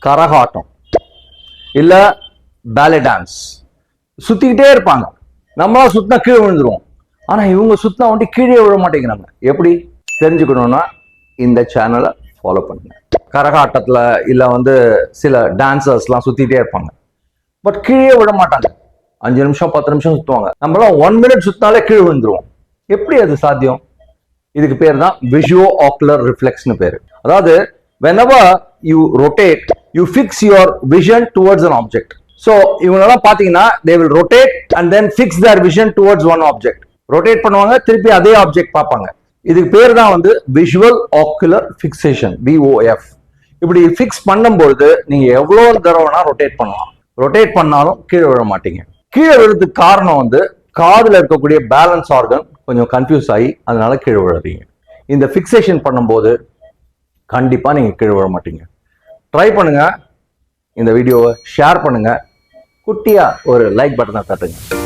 கரகாட்டம் இல்ல பேலே டான்ஸ் சுத்திக்கிட்டே இருப்பாங்க. நம்மளா சுத்தினா கீழே விழுந்துருவோம். ஆனா இவங்க சுத்தினா வந்து கீழே விழ மாட்டேங்கிறாங்க. எப்படி தெரிஞ்சுக்கணும்னா இந்த சேனலை ஃபாலோ பண்ணுங்க. கரகாட்டத்துல இல்ல வந்து சில டான்சர்ஸ்லாம் சுத்திட்டே இருப்பாங்க. பட் கீழே விட மாட்டாங்க. 5 நிமிஷம் 10 நிமிஷம் சுத்துவாங்க. நம்மளாம் 1 மினிட் சுத்தினாலே கீழே விழுந்துருவோம். எப்படி அது சாத்தியம்? இதுக்கு பேர் தான் விசுவோ ஆக்குலர் ரிஃப்ளெக்ஸ்னு பேரு. அதாவது whenever you rotate you fix your vision towards an object. So இவங்களெல்லாம் பாத்தீங்கன்னா they will rotate and then fix their vision towards one object. rotate பண்ணுவாங்க, திருப்பி அதே ஆப்ஜெக்ட் பார்ப்பாங்க. இதுக்கு பேர் தான் வந்து விஷுவல் ஆக்குலர் ஃபிக்சேஷன், VOF. இப்படி ஃபிக்ஸ் பண்ணும்போது நீங்க எவ்வளவு தடவைனா ரொட்டேட் பண்ணலாம். ரொட்டேட் பண்ணாலும் கீழே விழ மாட்டீங்க. கீழே விழுறதுக்கு காரணம் வந்து காதுல இருக்கக்கூடிய பேலன்ஸ் ஆர்கன் கொஞ்சம் கன்ஃபியூஸ் ஆகி அதனால கீழே விழுறீங்க. இந்த ஃபிக்சேஷன் பண்ணும்போது கண்டிப்பா நீங்க கீழே விழ மாட்டீங்க. ட்ரை பண்ணுங்க. இந்த வீடியோவை ஷேர் பண்ணுங்க. குட்டியா ஒரு லைக் பட்டனை தட்டுங்க.